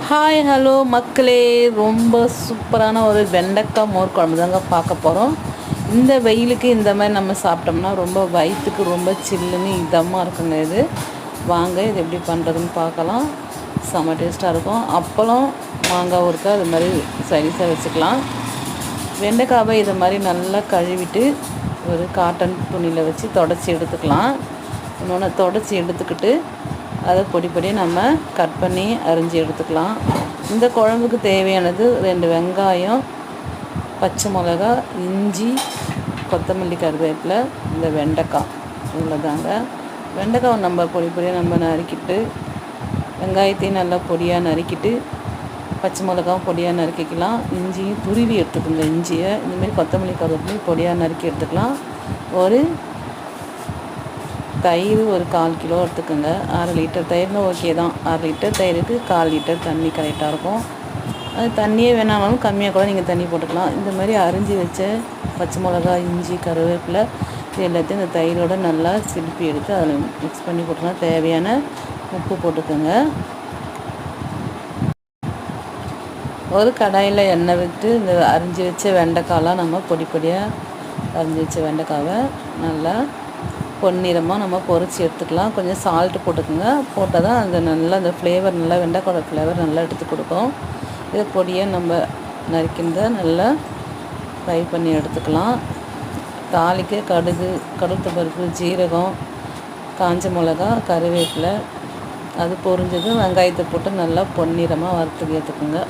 Hi hello மக்களே, ரொம்ப சூப்பரான ஒரு வெண்டைக்காய் மோர் குழம்பு தாங்க பார்க்க போகிறோம். இந்த வெயிலுக்கு இந்த மாதிரி நம்ம சாப்பிட்டோம்னா ரொம்ப வயிற்றுக்கு ரொம்ப சில்லுன்னு இதமாக இருக்குங்க. இது வாங்க, இது எப்படி பண்ணுறதுன்னு பார்க்கலாம். செம்ம டேஸ்ட்டாக இருக்கும். அப்பளம் மாங்காய் ஊறுக்காய் அது மாதிரி சைடிஷாக வச்சுக்கலாம். வெண்டைக்காவை இது மாதிரி நல்லா கழுவிட்டு ஒரு காட்டன் துணியில் வச்சு தொடச்சி எடுத்துக்கலாம். இன்னொன்று தொடச்சி எடுத்துக்கிட்டு அதை பொடி பொடியாக நம்ம கட் பண்ணி அரிஞ்சு எடுத்துக்கலாம். இந்த குழம்புக்கு தேவையானது 2 வெங்காயம், பச்சை மிளகா, இஞ்சி, கொத்தமல்லி, கருவேப்பிலை, இந்த வெண்டைக்காய் இவ்வளோதாங்க. வெண்டைக்காவை நம்ம பொடி பொடியாக நம்ம நறுக்கிட்டு, வெங்காயத்தையும் நல்லா பொடியாக நறுக்கிட்டு, பச்சை மிளகாவும் பொடியாக நறுக்கிக்கலாம். இஞ்சியும் துருவி எடுத்துக்கோங்க. இஞ்சியை இந்தமாரி கொத்தமல்லி, கருவேப்பிலையும் பொடியாக நறுக்கி எடுத்துக்கலாம். ஒரு தயிர் ஒரு 1/4 கிலோ எடுத்துக்கோங்க. 6 லிட்டர் தயிர்னு ஓகே தான். 6 லிட்டர் தயிருக்கு 1/4 லிட்டர் தண்ணி கரெக்டாக இருக்கும். அது தண்ணியே வேணாலும் கம்மியாக கூட நீங்கள் தண்ணி போட்டுக்கலாம். இந்த மாதிரி அரிஞ்சு வச்ச பச்சை மிளகா, இஞ்சி, கருவேப்பிலை இது எல்லாத்தையும் இந்த தயிரோடு நல்லா சிலுப்பி எடுத்து அதில் மிக்ஸ் பண்ணி போட்டுக்கலாம். தேவையான உப்பு போட்டுக்கோங்க. ஒரு கடாயில் எண்ணெய் விட்டு இந்த அரிஞ்சு வச்ச வெண்டைக்காயெலாம் நம்ம பொடி பொடியாக அரிஞ்சு வச்ச வெண்டைக்காவை நல்லா பொன்னிறமாக நம்ம பொரித்து எடுத்துக்கலாம். கொஞ்சம் சால்ட்டு போட்டுக்கோங்க. போட்டால் தான் அந்த நல்லா அந்த ஃப்ளேவர் நல்லா வெண்டைக்காயோட ஃப்ளேவர் நல்லா எடுத்து கொடுக்கும். இதை பொடியாக நம்ம நறுக்கின்றத நல்லா ஃப்ரை பண்ணி எடுத்துக்கலாம். தாளிக்க கடுகு, கடுகு பருப்பு, ஜீரகம், காஞ்ச மிளகா, கருவேப்பிலை அது பொரிஞ்சது வெங்காயத்தை போட்டு நல்லா பொன்னிறமாக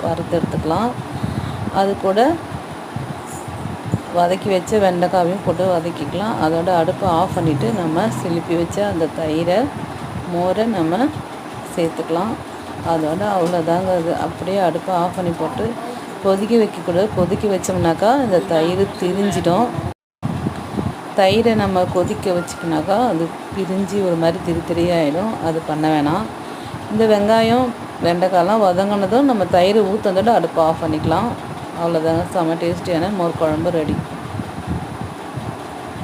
வறுத்து எடுத்துக்கலாம். அது கூட வதக்கி வச்ச வெண்டைக்காவையும் போட்டு வதக்கிக்கலாம். அதோட அடுப்பை ஆஃப் பண்ணிவிட்டு நம்ம சிலுப்பி வச்ச அந்த தயிரை மோரை நம்ம சேர்த்துக்கலாம். அதோட அவ்வளோதாங்க. அது அப்படியே அடுப்பை ஆஃப் பண்ணி போட்டு கொதிக்க வைக்கக்கூடாது. கொதிக்க வச்சோம்னாக்கா இந்த தயிர் திரிஞ்சிடும். தயிரை நம்ம கொதிக்க வச்சுக்கினாக்கா அது பிரிஞ்சு ஒரு மாதிரி திரியாகிடும். அது பண்ண வேணாம். இந்த வெங்காயம் வெண்டைக்காயெலாம் வதங்கினதும் நம்ம தயிர் ஊற்றுனதோட அடுப்பை ஆஃப் பண்ணிக்கலாம். அவ்வளோதாங்க. செம்ம டேஸ்டியான மோர் குழம்பு ரெடி.